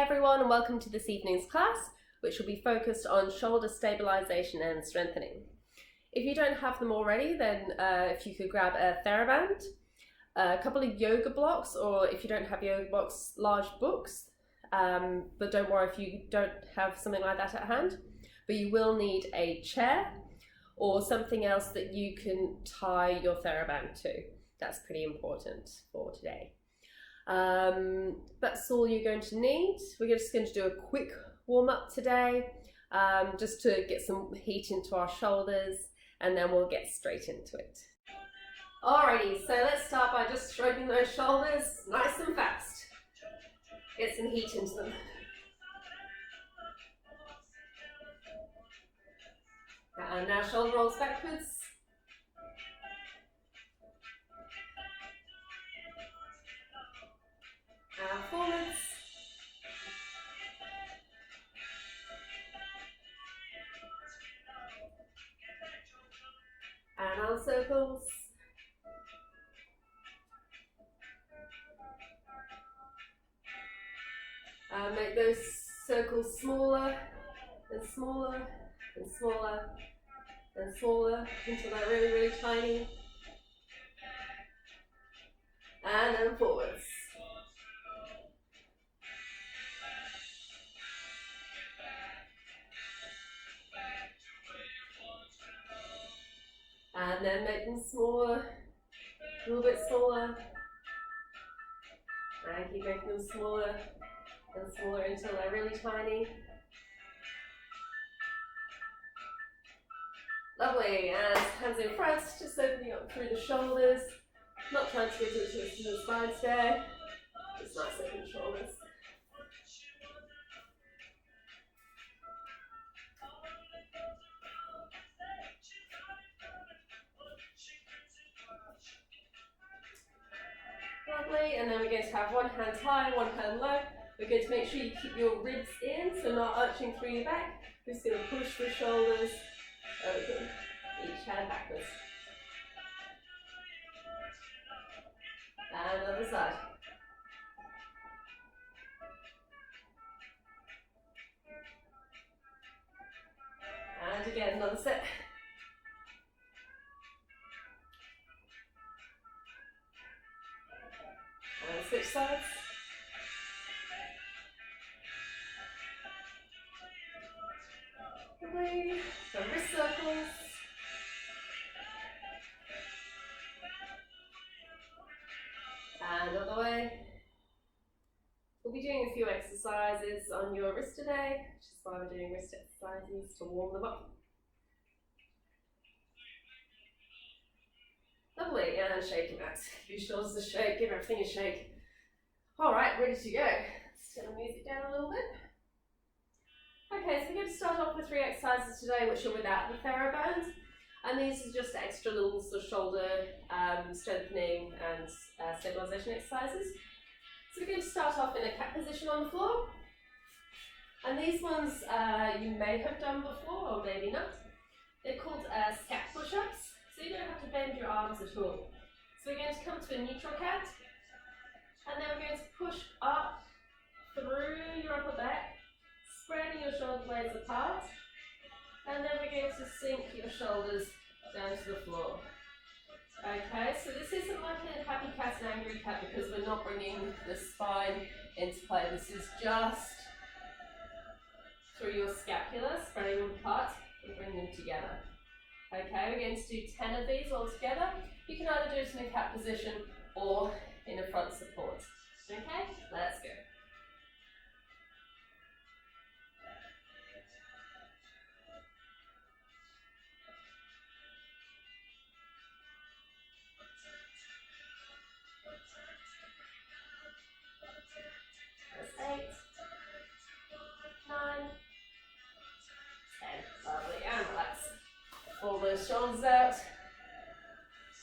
everyone, and welcome to this evening's class, which will be focused on shoulder stabilization and strengthening. If you don't have them already, then if you could grab a theraband, a couple of yoga blocks, or if you don't have yoga blocks, large books. But don't worry if you don't have something like that at hand. But you will need a chair or something else that you can tie your theraband to. That's pretty important for today. That's all you're going to need. We're just going to do a quick warm-up today, just to get some heat into our shoulders, and then we'll get straight into it. Alrighty, so let's start by just stroking those shoulders nice and fast. Get some heat into them. And now shoulder rolls backwards. Forwards. And on circles. Make those circles smaller and smaller and smaller and smaller until they're really, really tiny. And then forwards. And then make them smaller, a little bit smaller. And keep making them smaller and smaller until they're really tiny. Lovely, and hands in front, just opening up through the shoulders. Not trying to get too close to the spine today. Just nice open shoulders. Lovely, and then we're going to have one hand high, one hand low. We're going to make sure you keep your ribs in, so not arching through your back. We're just going to push the shoulders open, each hand backwards. And other side. And again, another set. And switch sides. Lovely. Some wrist circles. And other way. We'll be doing a few exercises on your wrist today, which is why we're doing wrist exercises to warm them up. Lovely, and shaking that. Give your shoulders a shake, give everything a shake. Alright, ready to go. Let's turn the music down a little bit. Okay, so we're going to start off with 3 exercises today which are without the theraband. And these are just extra little sort of shoulder strengthening and stabilisation exercises. So we're going to start off in a cat position on the floor. And these ones you may have done before or maybe not. They're called scat push-ups. So you don't have to bend your arms at all. So we're going to come to a neutral cat, and then we're going to push up through your upper back, spreading your shoulder blades apart, and then we're going to sink your shoulders down to the floor. Okay, so this isn't like a happy cat and angry cat because we're not bringing the spine into play. This is just through your scapula, spreading them apart and bring them together. Okay, we're going to do 10 of these all together. You can either do it in a cat position or in a front support. Okay, let's go. That's 8, 9, 10. Lovely, and relax. Pull those shoulders out.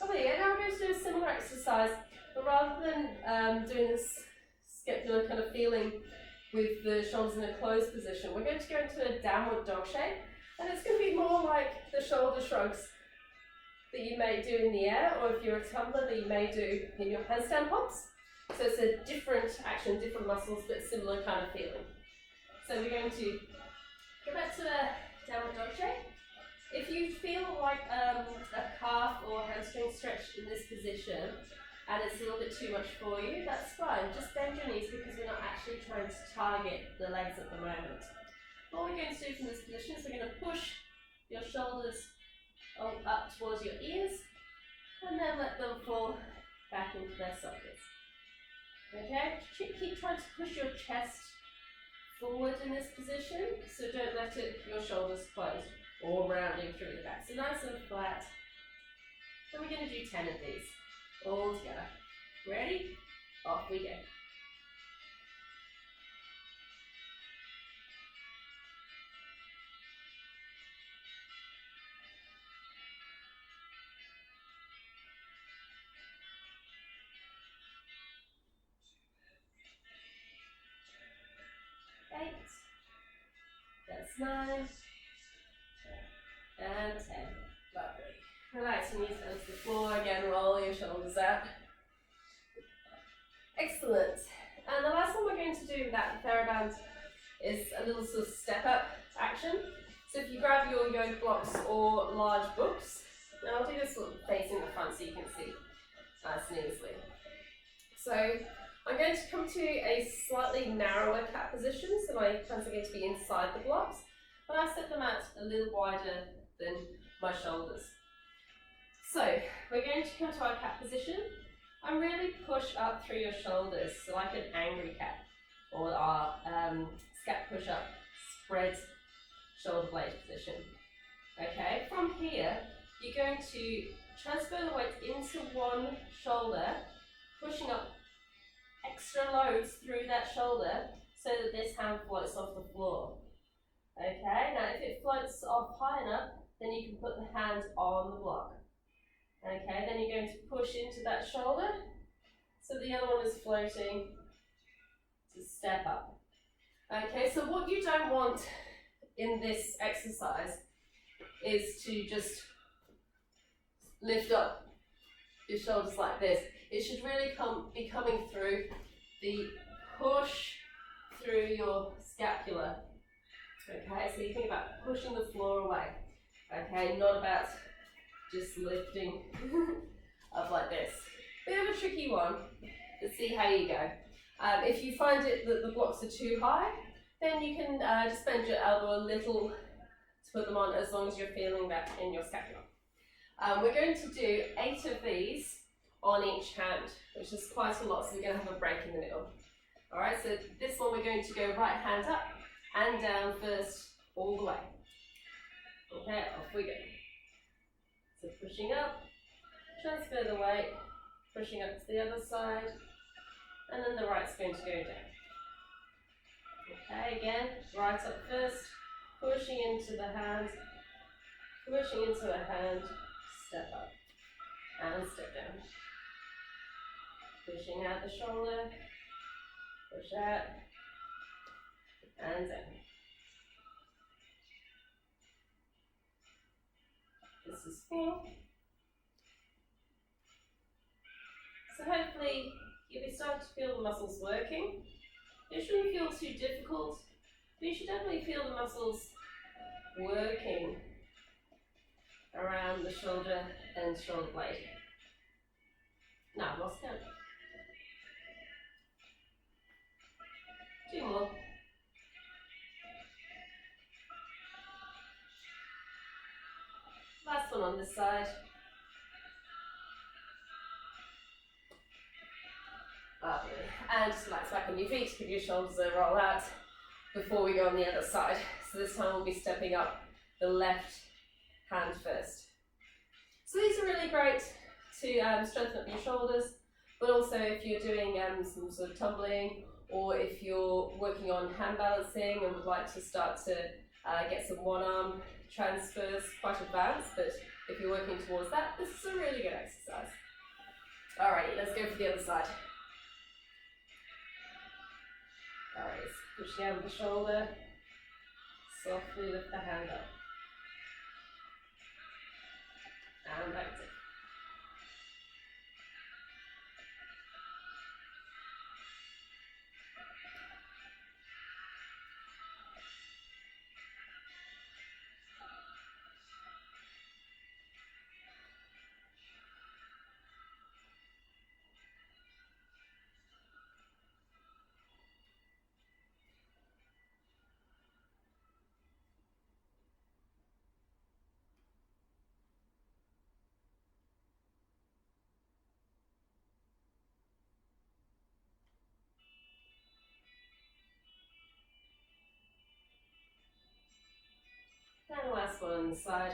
Lovely, and now we're going to do a similar exercise, but rather than doing this scapular kind of feeling with the shoulders in a closed position, we're going to go into a downward dog shape, and it's going to be more like the shoulder shrugs that you may do in the air, or if you're a tumbler, that you may do in your handstand hops. So it's a different action, different muscles, but similar kind of feeling. So we're going to go back to the downward dog shape. If you feel like a calf or hamstring stretch in this position and it's a little bit too much for you, that's fine. Just bend your knees because we're not actually trying to target the legs at the moment. What we're going to do from this position is we're going to push your shoulders up towards your ears and then let them fall back into their sockets. Okay, keep trying to push your chest forward in this position, so don't let your shoulders close or rounding through the back. So nice and flat. And we're going to do 10 of these all together. Ready? Off we go. That's 9, and 10. Lovely. Relax your knees down to the floor. Again, roll your shoulders out. Excellent. And the last one we're going to do with that theraband is a little sort of step up action. So if you grab your yoga blocks or large books, and I'll do this sort of facing the front so you can see nice and easily. So I'm going to come to a slightly narrower cat position, so my hands are going to be inside the blocks, but I set them out a little wider than my shoulders. So we're going to come to our cat position and really push up through your shoulders, so like an angry cat, or our scat push up, spread shoulder blade position. Okay, from here you're going to transfer the weight into one shoulder, pushing up extra loads through that shoulder so that this hand floats off the floor. Okay, now if it floats off high enough, then you can put the hand on the block. Okay, then you're going to push into that shoulder so the other one is floating to step up. Okay, so what you don't want in this exercise is to just lift up your shoulders like this. It should really be coming through the push through your scapula. Okay, so you think about pushing the floor away. Okay, not about just lifting up like this. Bit of a tricky one. Let's see how you go. If you find it that the blocks are too high, then you can just bend your elbow a little to put them on, as long as you're feeling that in your scapula. We're going to do 8 of these on each hand, which is quite a lot, so we're going to have a break in the middle. Alright, so this one we're going to go right hand up and down first, all the way. Okay, off we go. So pushing up, transfer the weight, pushing up to the other side, and then the right's going to go down. Okay, again, right up first, pushing into the hand, step up, and step down. Pushing out the shoulder, push out, and down. This is 4. So hopefully you'll be starting to feel the muscles working. It shouldn't feel too difficult, but you should definitely feel the muscles working around the shoulder and shoulder blade. Now, I've lost count. 2 more. Last one on this side. Lovely. And just relax back on your feet, give your shoulders a roll out before we go on the other side. So this time we'll be stepping up the left hand first. So these are really great to strengthen up your shoulders, but also if you're doing some sort of tumbling, or if you're working on hand balancing and would like to start to get some one arm transfers, quite advanced, but if you're working towards that, this is a really good exercise. Alrighty, let's go for the other side. Alright, push down the shoulder, softly lift the hand up. And back to. on the side.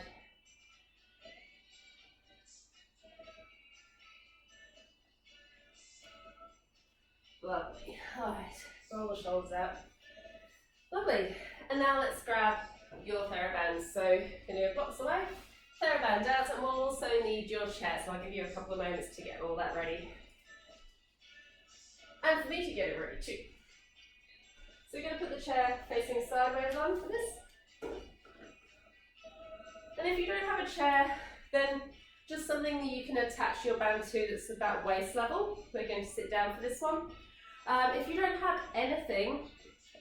Lovely. Alright, roll the shoulders out. Lovely. And now let's grab your therabands. So you're going to box away. Theraband out, and we'll also need your chair, so I'll give you a couple of moments to get all that ready. And for me to get it ready too. So we're going to put the chair facing sideways on for this. And if you don't have a chair, then just something that you can attach your band to that's about waist level. We're going to sit down for this one. If you don't have anything,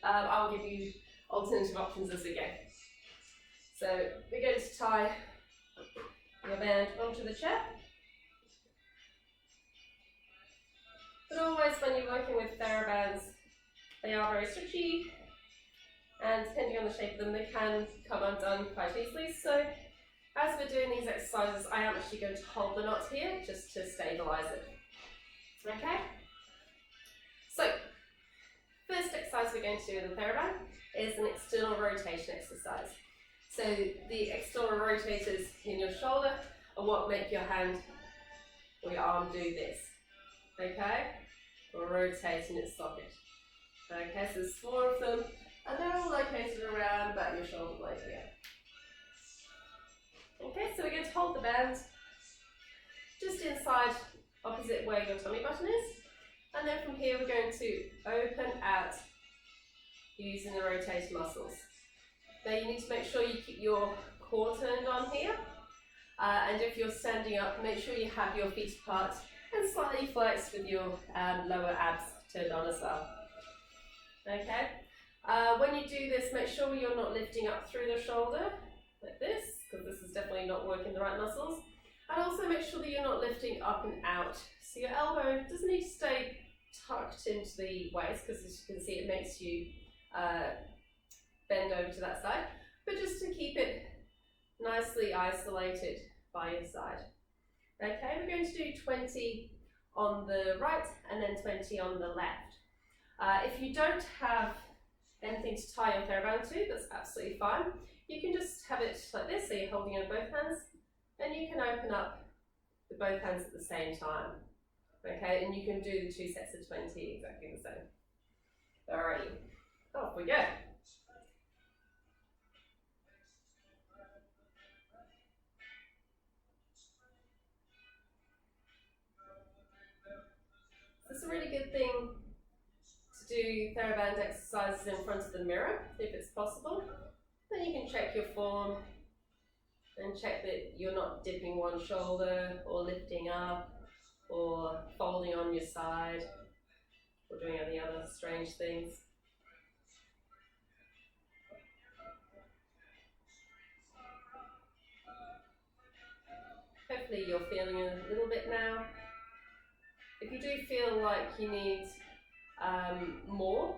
I'll give you alternative options as we go. So we're going to tie your band onto the chair. But always when you're working with therabands, they are very stretchy, and depending on the shape of them, they can come undone quite easily. So as we're doing these exercises, I am actually going to hold the knot here just to stabilise it. Okay? So, first exercise we're going to do with the theraband is an external rotation exercise. So the external rotators in your shoulder are what make your hand or your arm do this. Okay? Rotate in its socket. Okay, so there's 4 of them, and they're all located around about your shoulder blade here. Okay, so we're going to hold the band just inside, opposite where your tummy button is, and then from here we're going to open out using the rotator muscles. Now you need to make sure you keep your core turned on here, and if you're standing up, make sure you have your feet apart and slightly flexed with your lower abs turned on as well. Okay, when you do this, make sure you're not lifting up through the shoulder like this, because this is definitely not working the right muscles. And also make sure that you're not lifting up and out. So your elbow doesn't need to stay tucked into the waist, because as you can see it makes you bend over to that side, but just to keep it nicely isolated by your side. Okay, we're going to do 20 on the right and then 20 on the left. If you don't have anything to tie your theraband to, that's absolutely fine. You can just have it like this, so you're holding it in both hands, and you can open up with both hands at the same time. Okay, and you can do the 2 sets of 20 exactly the same. Alrighty, off we go. It's a really good thing to do theraband exercises in front of the mirror, if it's possible. Then you can check your form and check that you're not dipping one shoulder or lifting up or folding on your side or doing any other strange things. Hopefully you're feeling a little bit now. If you do feel like you need more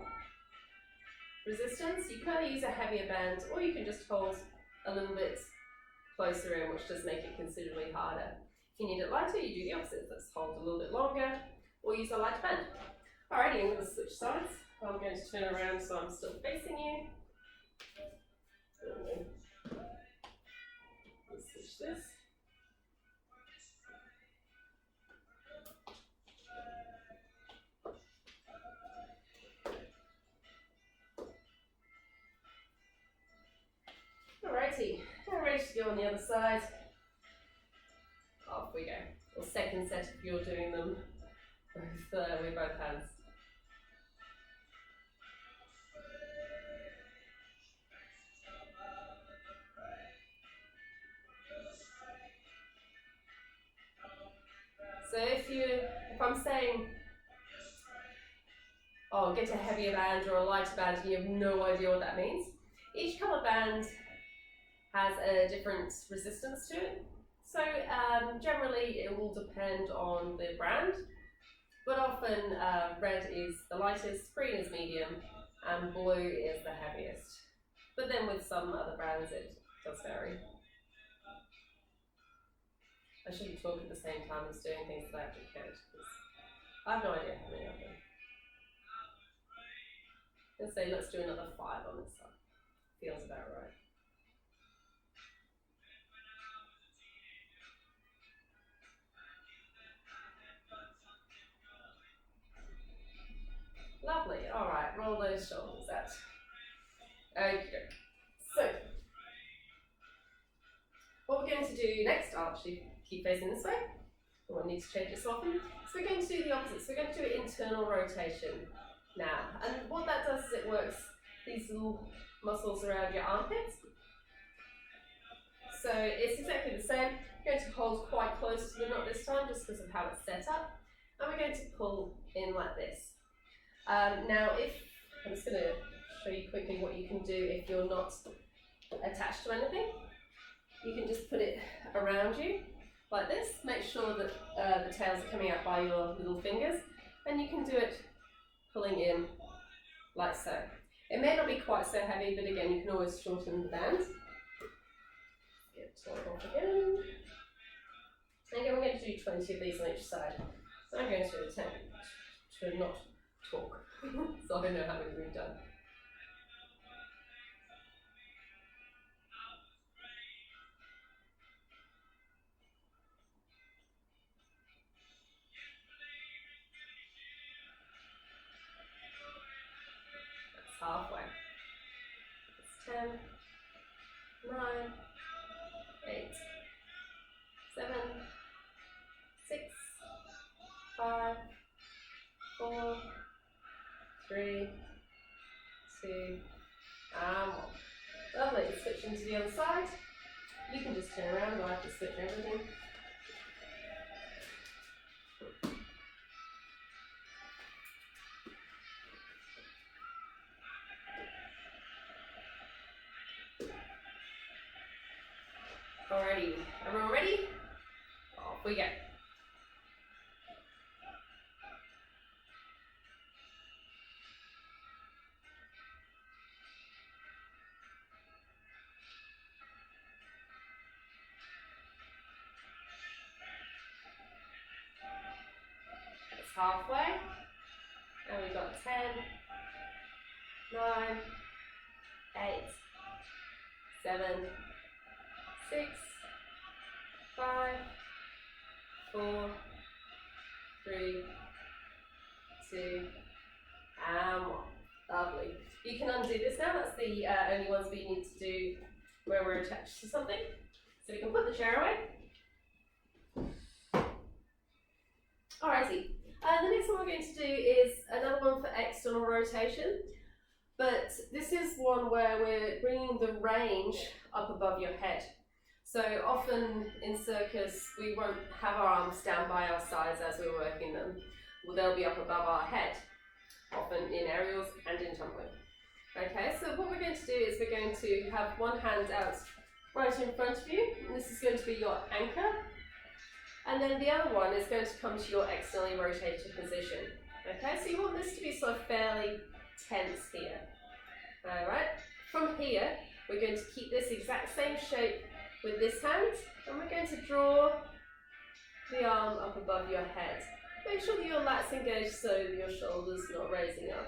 resistance, you can either use a heavier band, or you can just hold a little bit closer in, which does make it considerably harder. If you need it lighter, you do the opposite. Let's hold a little bit longer, or use a light band. Alrighty, I'm going to switch sides. I'm going to turn around so I'm still facing you. Let's switch this. Alrighty, now we're ready to go on the other side. Off we go. Or second set if you're doing them with both hands. So if I'm saying, oh, get a heavier band or a lighter band, and you have no idea what that means, each colour band has a different resistance to it. So generally it will depend on the brand, but often red is the lightest, green is medium, and blue is the heaviest. But then with some other brands it does vary. I shouldn't talk at the same time as doing things that I actually can't, because I have no idea how many of them. Let's say let's do another 5 on this one. Feels about right. roll those shoulders out. Okay, so what we're going to do next, I'll actually keep facing this way. I won't need to change it so often. So we're going to do the opposite. So we're going to do internal rotation now. And what that does is it works these little muscles around your armpits. So it's exactly the same. We're going to hold quite close to the knot this time just because of how it's set up. And we're going to pull in like this. Now I'm just going to show you quickly what you can do if you're not attached to anything. You can just put it around you like this. Make sure that the tails are coming out by your little fingers, and you can do it pulling in like so. It may not be quite so heavy, but again, you can always shorten the band. Get it off again. Again, we're going to do 20 of these on each side. So I'm going to attempt to not talk, so I know how many we've done. Halfway. It's 10, 9, 8, 7, 6, 5, 4, 3, 2, and 1. Lovely. Switching to the other side. You can just turn around, or I can switch everything. Alrighty, everyone ready? Off we go. That's halfway. And we've got 10, 9, 8, 7, 6, 5, 4, 3, 2, and 1. Lovely. You can undo this now. That's the only ones we need to do where we're attached to something. So we can put the chair away. Alrighty. The next one we're going to do is another one for external rotation. But this is one where we're bringing the range up above your head. So often in circus, we won't have our arms down by our sides as we're working them. Well, they'll be up above our head, often in aerials and in tumbling. Okay, so what we're going to do is we're going to have one hand out right in front of you, and this is going to be your anchor. And then the other one is going to come to your externally rotated position. Okay, so you want this to be sort of fairly tense here. Alright, from here, we're going to keep this exact same shape with this hand, and we're going to draw the arm up above your head. Make sure that your lats engage so your shoulders not raising up.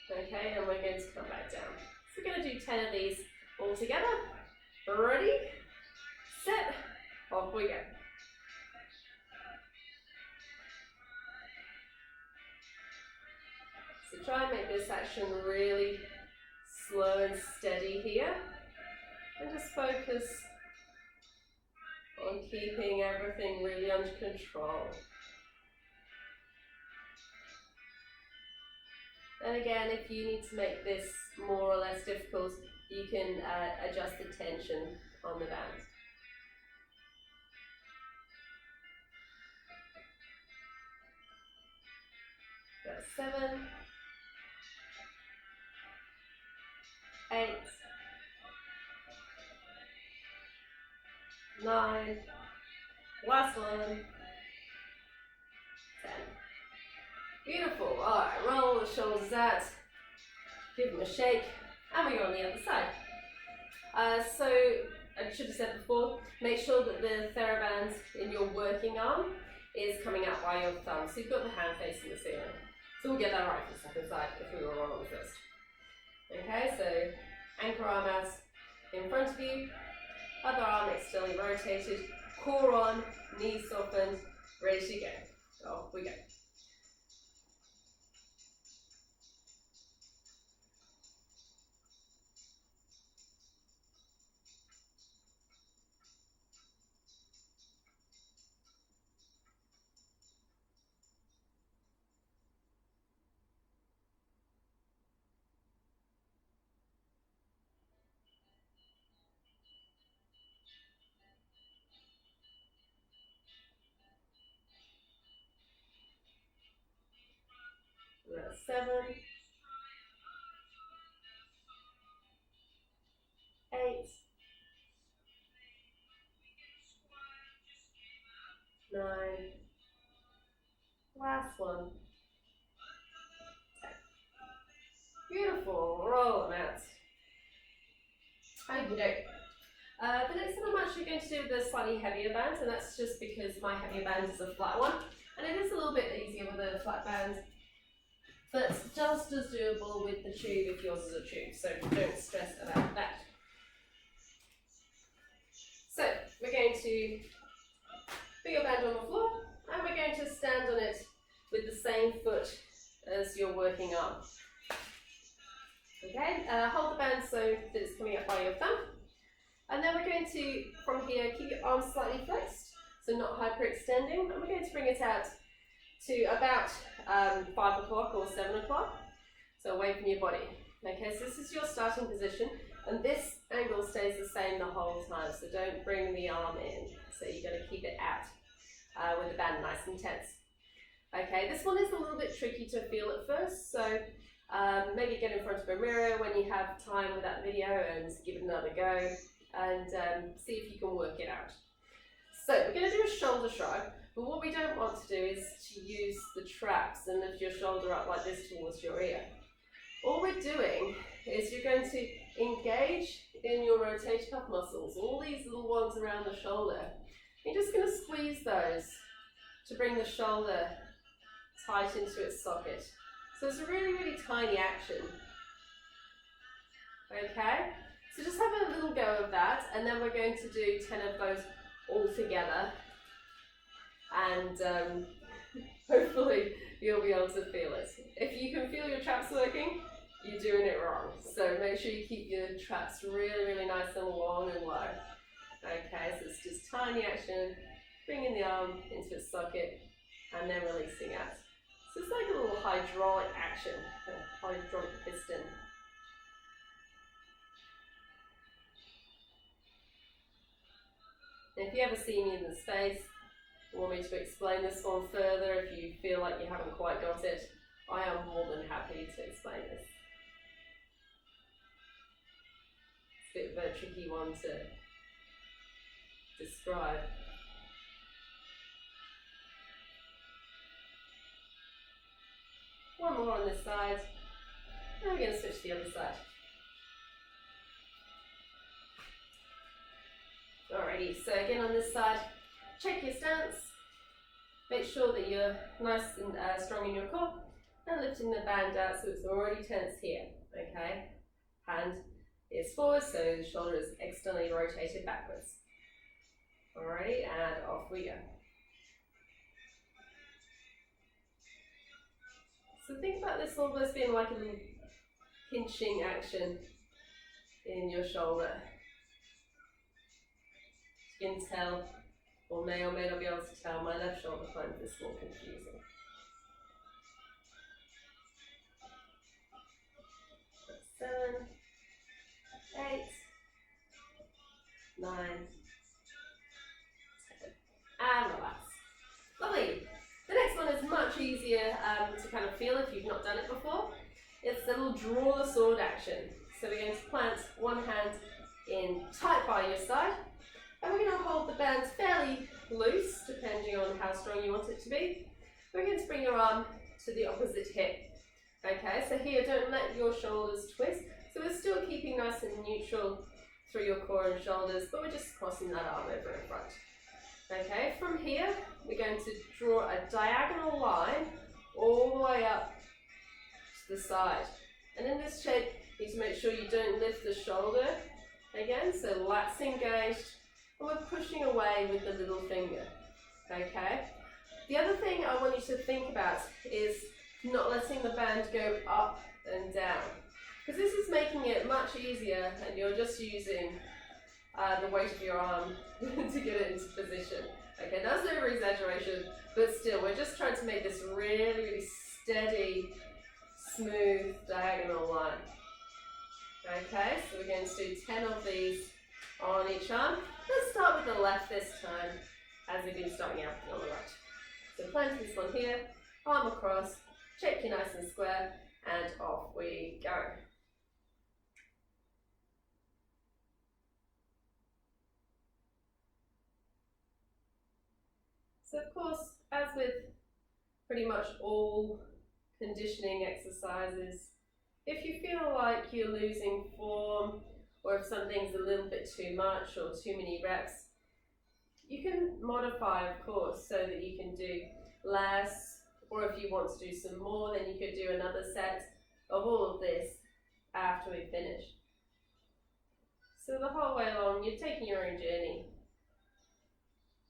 Okay, and we're going to come back down. So we're going to do 10 of these all together. Ready, set, off we go. So try and make this action really slow and steady here, and just focus on keeping everything really under control. And again, if you need to make this more or less difficult, you can adjust the tension on the band. That's 7, 8, 9, last one, 10. Beautiful. Alright, roll the shoulders out, give them a shake, and we go on the other side. So, I should have said before, make sure that the theraband in your working arm is coming out by your thumb. So you've got the hand facing the ceiling. So we'll get that right for the second side if we were wrong on the first. Okay, so anchor arm out in front of you, other arm externally rotated, core on, knees softened, ready to go. Off we go. That's 7, 8, 9, last one. Beautiful, roll them out. Okay. The next one I'm actually going to do with a slightly heavier band, and that's just because my heavier band is a flat one, and it is a little bit easier with a flat band, but just as doable with the tube if yours is a tube, so don't stress about that. So we're going to put your band on the floor, and we're going to stand on it with the same foot as your working arm. Okay, hold the band so that it's coming up by your thumb. And then we're going to, from here, keep your arms slightly flexed, so not hyperextending. And we're going to bring it out to about 5 o'clock or 7 o'clock, so away from your body. Okay, so this is your starting position, and this angle stays the same the whole time, so don't bring the arm in. So you've got to keep it out with the band nice and tense. Okay, this one is a little bit tricky to feel at first, so maybe get in front of a mirror when you have time with that video and give it another go, and see if you can work it out. So we're going to do a shoulder shrug, but what we don't want to do is to use the traps and lift your shoulder up like this towards your ear. All we're doing is you're going to engage in your rotator cuff muscles, all these little ones around the shoulder. You're just going to squeeze those to bring the shoulder tight into its socket. So it's a really, really tiny action. Okay, so just have a little go of that, and then we're going to do 10 of those all together, and hopefully you'll be able to feel it. If you can feel your traps working, you're doing it wrong. So make sure you keep your traps really, really nice and long and low. Okay, so it's just tiny action, bringing the arm into its socket, and then releasing out. So it's like a little hydraulic action, a hydraulic piston. And if you ever see me in the space, or want me to explain this one further, if you feel like you haven't quite got it, I am more than happy to explain this. It's a bit of a tricky one to describe. One more on this side, and we're going to switch to the other side. Alrighty, so again on this side, check your stance, make sure that you're nice and strong in your core, and lifting the band out so it's already tense here, okay? Hand is forward, so the shoulder is externally rotated backwards. Alrighty, and off we go. So think about this almost being like a little pinching action in your shoulder. You can tell, or may not be able to tell, my left shoulder finds this more confusing. That's 7, 8, 9, 10. And relax. Lovely. The next one is much easier to kind of feel if you've not done it before. It's a little draw the sword action. So we're going to plant one hand in tight by your side, and we're going to hold the band fairly loose, depending on how strong you want it to be. We're going to bring your arm to the opposite hip. Okay, so here don't let your shoulders twist. So we're still keeping nice and neutral through your core and shoulders, but we're just crossing that arm over in front. Okay, from here, we're going to draw a diagonal line all the way up to the side. And in this shape, you need to make sure you don't lift the shoulder again, so lats engaged, and we're pushing away with the little finger. Okay? The other thing I want you to think about is not letting the band go up and down, because this is making it much easier, and you're just using the weight of your arm to get it into position. Okay, that's no exaggeration, but still, we're just trying to make this really, really steady, smooth, diagonal line. Okay, so we're going to do 10 of these on each arm. Let's start with the left this time, as we've been starting out on the right. So plant this one here, arm across, Shake you nice and square, and off we go. So of course, as with pretty much all conditioning exercises, if you feel like you're losing form, or if something's a little bit too much or too many reps, you can modify, of course, so that you can do less, or if you want to do some more, then you could do another set of all of this after we finish. So the whole way along, you're taking your own journey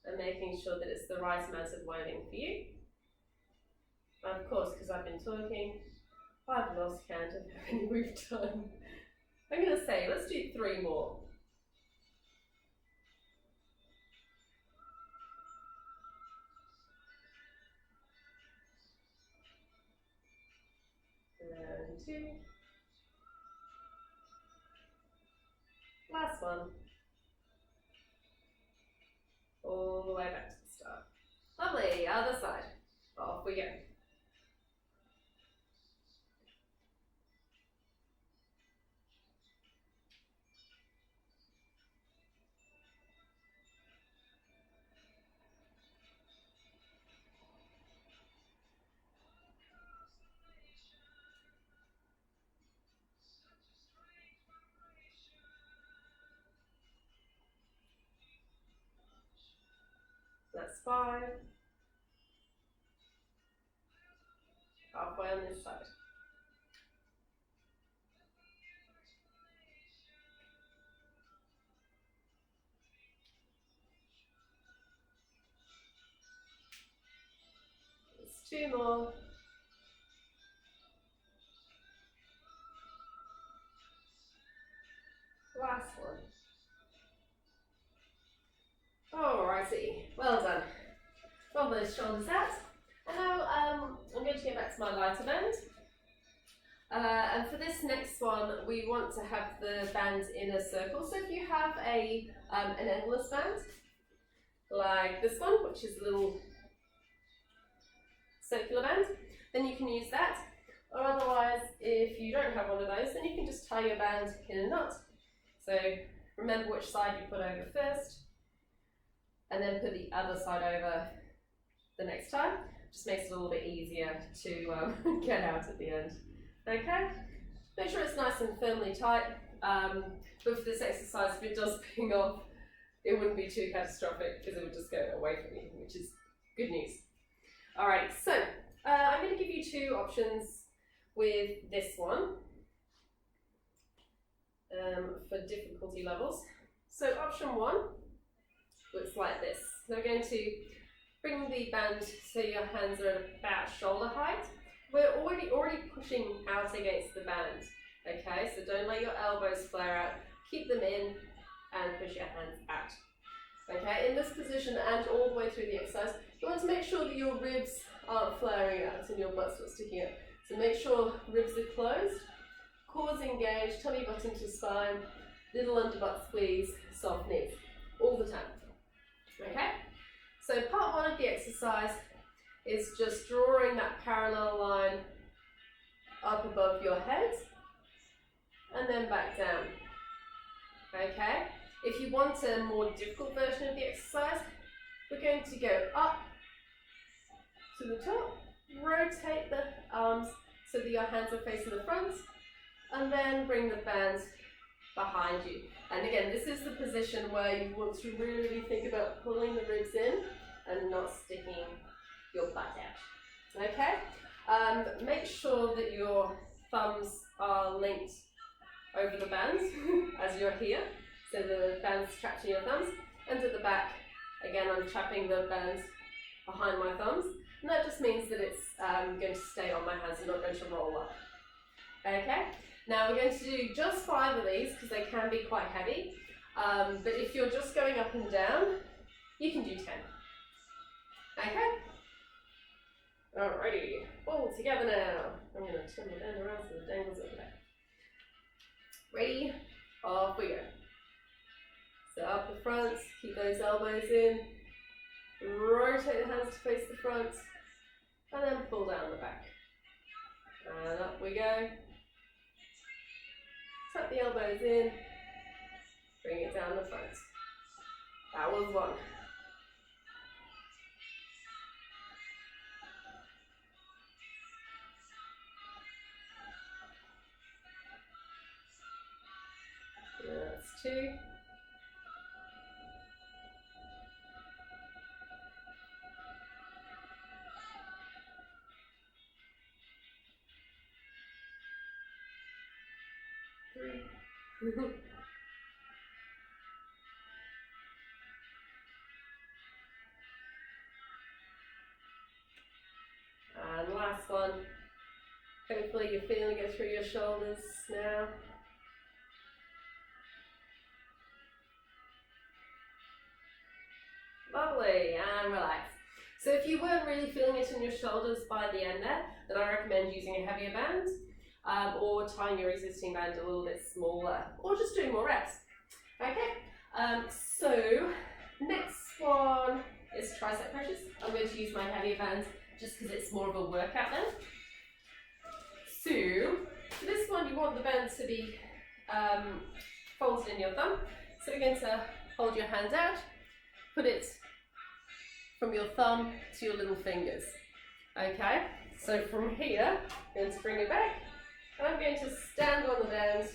and making sure that it's the right amount of loading for you. And of course, because I've been talking, I've lost count of how many we've done. I'm going to say, let's do 3 more. And 2. Last one. All the way back to the start. Lovely, other side. Off we go. That's 5. Halfway on this side. It's 2 more. Last one. Alrighty, well done. Roll those shoulders out. And now I'm going to get back to my lighter band. And for this next one, we want to have the band in a circle. So if you have an endless band, like this one, which is a little circular band, then you can use that. Or otherwise, if you don't have one of those, then you can just tie your band in a knot. So remember which side you put over first, and then put the other side over the next time. Just makes it a little bit easier to get out at the end. Okay? Make sure it's nice and firmly tight. But for this exercise, if it does ping off, it wouldn't be too catastrophic because it would just go away from you, which is good news. Alright, so I'm going to give you 2 options with this one for difficulty levels. So option 1 looks like this. So we're going to bring the band so your hands are at about shoulder height. We're already pushing out against the band, okay? So don't let your elbows flare out. Keep them in and push your hands out. Okay, in this position and all the way through the exercise, you want to make sure that your ribs aren't flaring out and your butt's not sticking out. So make sure ribs are closed, cores engaged, tummy button to spine, little underbutt squeeze, soft knees, all the time. Okay, so part 1 of the exercise is just drawing that parallel line up above your head and then back down. Okay, if you want a more difficult version of the exercise, we're going to go up to the top, rotate the arms so that your hands are facing the front, and then bring the band behind you. And again, this is the position where you want to really think about pulling the ribs in and not sticking your butt out. Okay? Make sure that your thumbs are linked over the bands as you're here. So the band's trapped in your thumbs. And at the back, again, I'm trapping the bands behind my thumbs. And that just means that it's going to stay on my hands and not going to roll up. Okay? Now we're going to do just 5 of these because they can be quite heavy. But if you're just going up and down, you can do 10. Okay? Alrighty, all together now. I'm going to turn the band around so the dangles at the back. Ready? Off we go. So up the front, keep those elbows in, rotate the hands to face the front, and then pull down the back. And up we go. Tuck the elbows in. Bring it down the front. That was one. That's two. Three. And last one. Hopefully you're feeling it through your shoulders now. Lovely, and relax. So if you weren't really feeling it in your shoulders by the end there, then I recommend using a heavier band, or tying your existing band a little bit smaller, or just doing more reps. Okay, so next one is tricep presses. I'm going to use my heavier band just because it's more of a workout then. So for this one you want the band to be folded in your thumb. So we're going to hold your hand out, put it from your thumb to your little fingers. Okay, so from here, I'm going to bring it back, and I'm going to stand on the band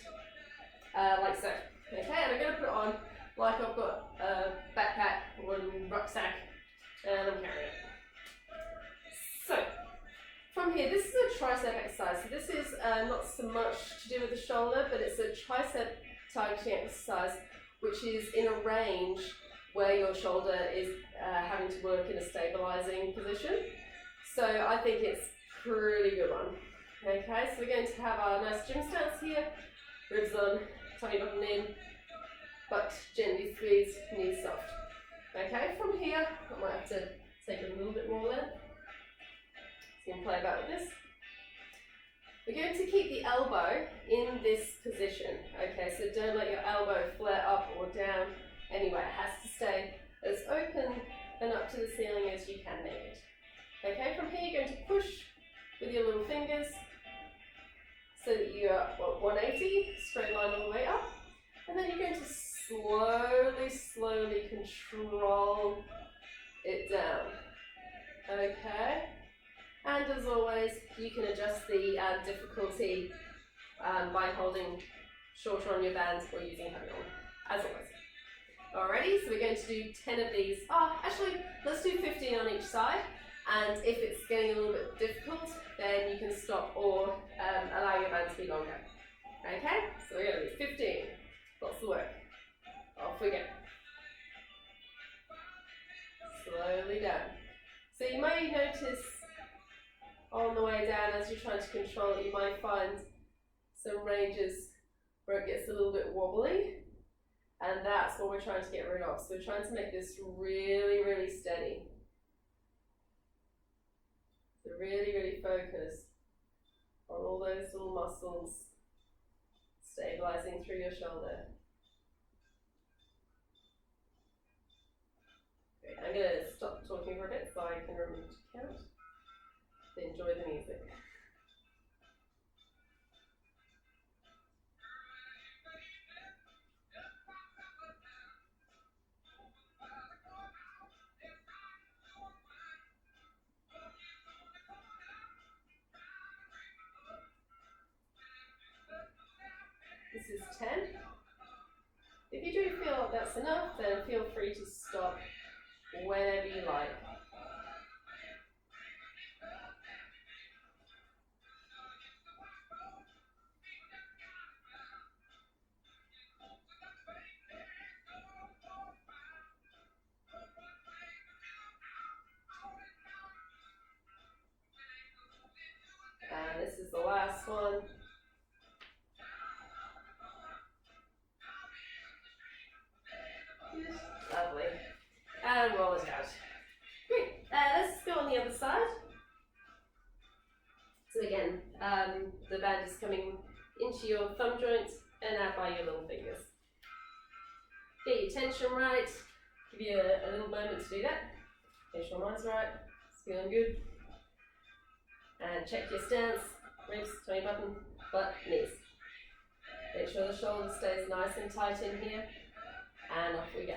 like so. Okay, and I'm going to put it on like I've got a backpack or a rucksack, and I'm carrying it. So from here, this is a tricep exercise. So this is not so much to do with the shoulder, but it's a tricep targeting exercise, which is in a range where your shoulder is having to work in a stabilising position. So I think it's a pretty good one. Okay, so we're going to have our nice gym stance here, ribs on, tummy button in, butt gently squeezed, knees soft. Okay, from here, I might have to take a little bit more length. So you can play about with this. We're going to keep the elbow in this position. Okay, so don't let your elbow flare up or down. Anyway, it has to stay as open and up to the ceiling as you can make it. Okay, from here you're going to push with your little fingers so that you're at 180, straight line all the way up. And then you're going to slowly control it down. Okay, and as always, you can adjust the difficulty by holding shorter on your bands or using heavy on, as always. Alrighty, so we're going to do 10 of these. Actually, let's do 15 on each side. And if it's getting a little bit difficult, then you can stop or allow your band to be longer. Okay, so we're going to do 15. Lots of work. Off we go. Slowly down. So you may notice on the way down, as you're trying to control it, you might find some ranges where it gets a little bit wobbly. And that's what we're trying to get rid of. So we're trying to make this really, really steady. So really focus on all those little muscles stabilizing through your shoulder. Okay, I'm going to stop talking for a bit so I can remember to count. Enjoy the music. This is 10. If you do feel like that's enough, then feel free to stop whenever you like. And this is the last one. Lovely. And roll it out. Great. Let's go on the other side. So again, the band is coming into your thumb joint and out by your little fingers. Get your tension right. Give you a little moment to do that. Make sure mine's right. It's feeling good. And check your stance. ribs, tummy button, butt, knees. Make sure the shoulder stays nice and tight in here, and off we go.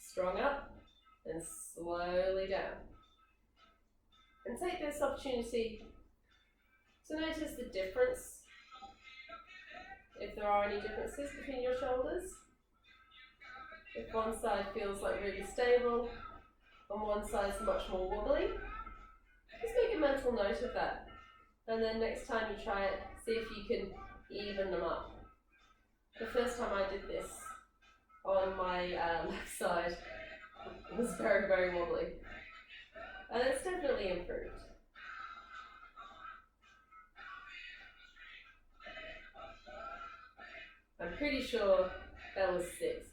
Strong up, and slowly down. And take this opportunity to notice the difference, if there are any differences between your shoulders. If one side feels like really stable, and one side's much more wobbly, just make a mental note of that. And then next time you try it, see if you can even them up. The first time I did this on my left side, it was very, very wobbly. And it's definitely improved. I'm pretty sure that was 6.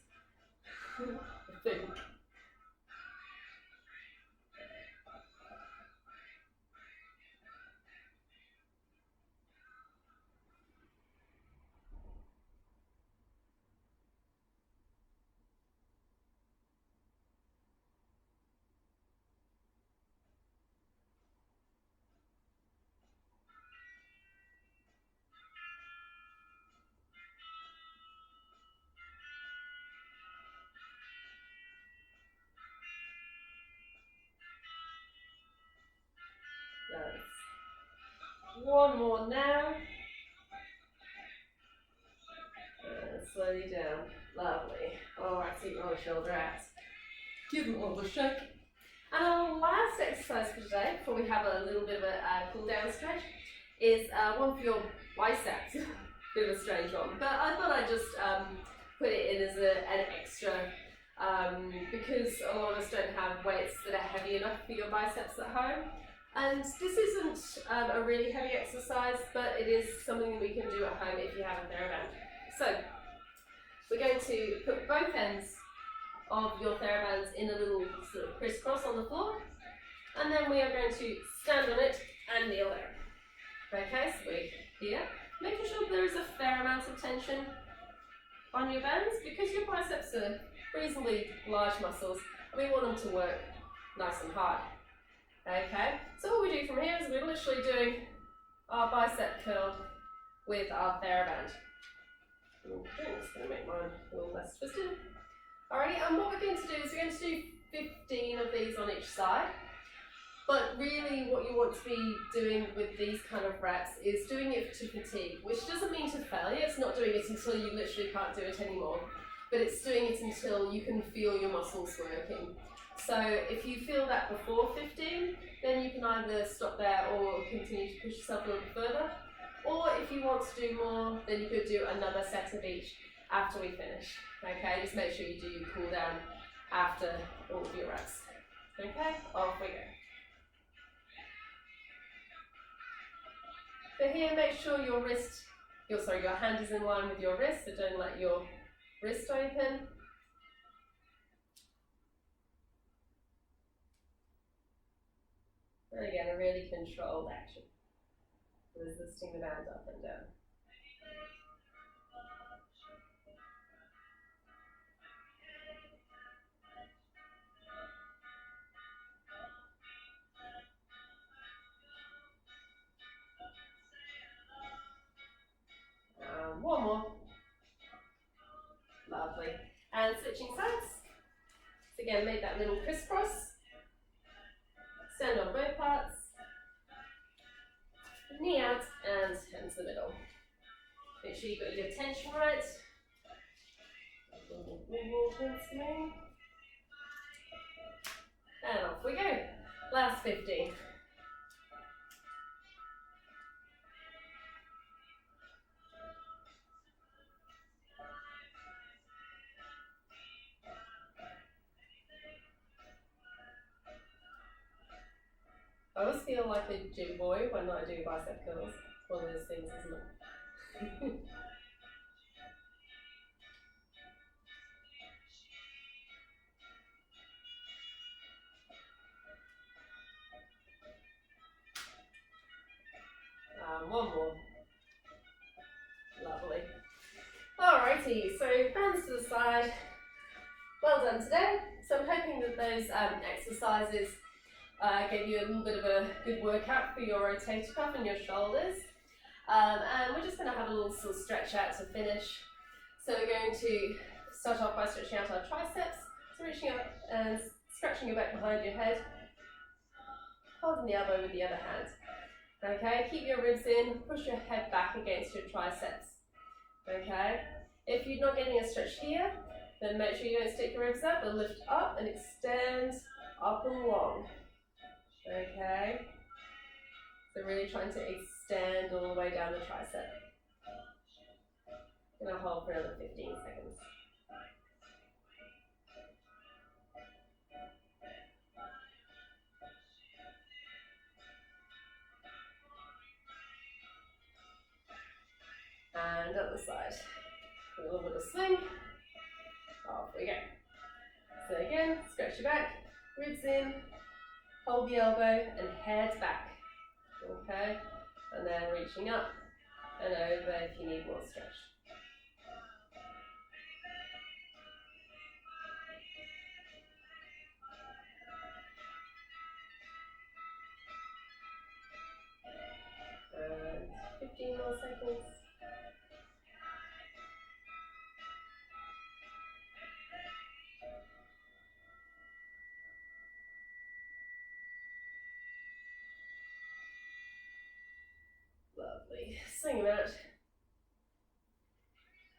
I think. Nice. One more now. And slowly down. Lovely. Alright, take your shoulder out. Give them all the shake. And our last exercise for today, before we have a little bit of a cool down stretch, is one for your biceps. Bit of a strange one, but I thought I'd just put it in as an extra because a lot of us don't have weights that are heavy enough for your biceps at home. And this isn't a really heavy exercise, but it is something that we can do at home if you have a theraband. So we're going to put both ends of your therabands in a little sort of crisscross on the floor, and then we are going to stand on it and kneel there. Okay, so we're here, making sure there is a fair amount of tension on your bands because your biceps are reasonably large muscles and we want them to work nice and hard. Okay, so what we do from here is we're literally doing our bicep curl with our theraband. Okay, I'm just going to make mine a little less twisted. Alrighty, and what we're going to do is we're going to do 15 of these on each side. But really what you want to be doing with these kind of reps is doing it to fatigue, which doesn't mean to failure. It's not doing it until you literally can't do it anymore, but it's doing it until you can feel your muscles working. So if you feel that before 15, then you can either stop there or continue to push yourself a little further. Or if you want to do more, then you could do another set of each after we finish. Okay, just make sure you do your cool down after all of your reps. Okay, off we go. So here, make sure your hand is in line with your wrist, so don't let your wrist open. And again, a really controlled action. Resisting the band up and down. One more. Lovely. And switching sides. So again, make that little crisscross. Stand on both parts. Knee out and hands to the middle. Make sure you've got your tension right. And off we go. Last 15. I always feel like a gym boy when I do bicep curls. It's one of those things, isn't it? One more. Lovely. Alrighty, so hands to the side. Well done today. So I'm hoping that those exercises gave you a little bit of a good workout for your rotator cuff and your shoulders. And we're just going to have a little sort of stretch out to finish. So we're going to start off by stretching out our triceps, so reaching up and stretching your back behind your head, holding the elbow with the other hand. Okay, keep your ribs in, push your head back against your triceps. Okay, if you're not getting a stretch here, then make sure you don't stick your ribs up, but lift up and extend up and long. Okay, so really trying to extend all the way down the tricep. I'm going to hold for another 15 seconds. And other side. A little bit of swing. Off we go. So again, stretch your back, ribs in, hold the elbow and head back. Okay, and then reaching up and over if you need more stretch. And 15 more seconds. Lovely. Swing them out.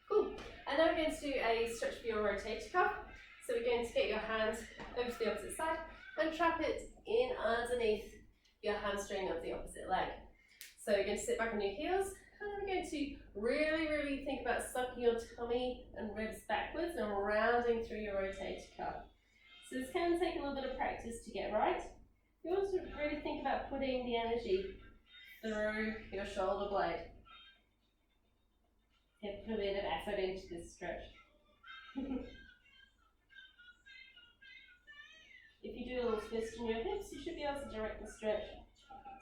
Cool. And now we're going to do a stretch for your rotator cuff. So we're going to get your hand over to the opposite side and trap it in underneath your hamstring of the opposite leg. So you're going to sit back on your heels and we're going to really think about sucking your tummy and ribs backwards and rounding through your rotator cuff. So this can take a little bit of practice to get right. You want to really think about putting the energy through your shoulder blade. Put a bit of effort into this stretch. If you do a little twist in your hips, you should be able to direct the stretch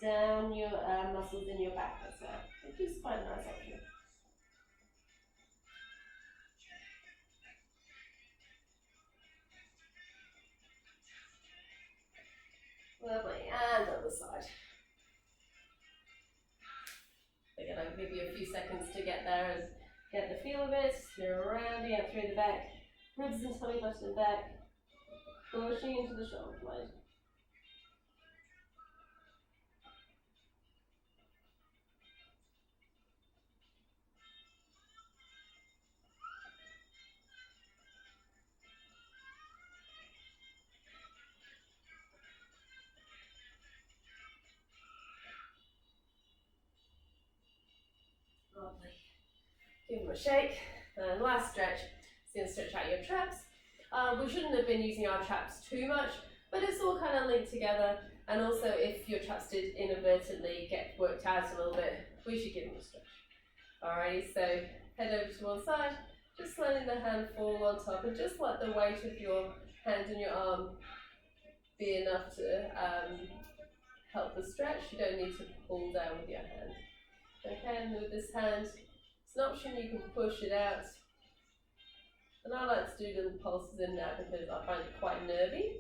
down your muscles in your back as well, which is quite a nice option. Lovely, and other side. Again, I'll give you a few seconds to get there and get the feel of it. You're rounding out through the back, ribs and tummy button back, pushing into the shoulder blade. Lovely. Give them a shake. And last stretch. It's going to stretch out your traps. We shouldn't have been using our traps too much, but it's all kind of linked together. And also, if your traps did inadvertently get worked out a little bit, we should give them a stretch. Alright, so head over to one side, just letting the hand fall on top, and just let the weight of your hand and your arm be enough to help the stretch. You don't need to pull down with your hand. Okay, and with this hand, it's an option you can push it out. And I like to do little pulses in there because I find it quite nervy.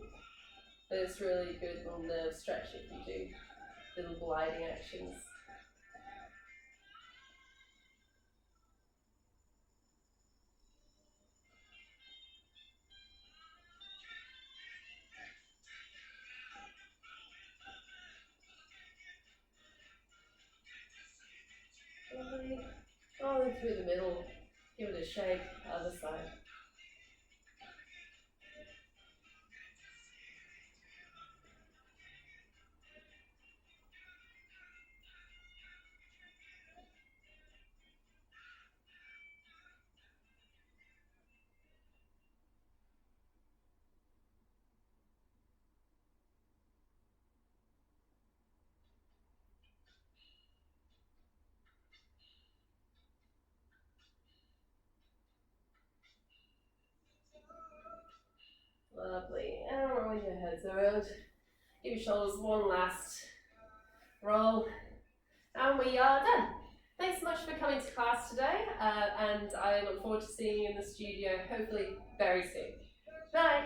But it's really good little nerve stretch if you do little gliding actions. Rolling through the middle, give it a shake, other side. Lovely, and roll your heads around. Give your shoulders one last roll, and we are done. Thanks so much for coming to class today, and I look forward to seeing you in the studio, hopefully very soon. Bye!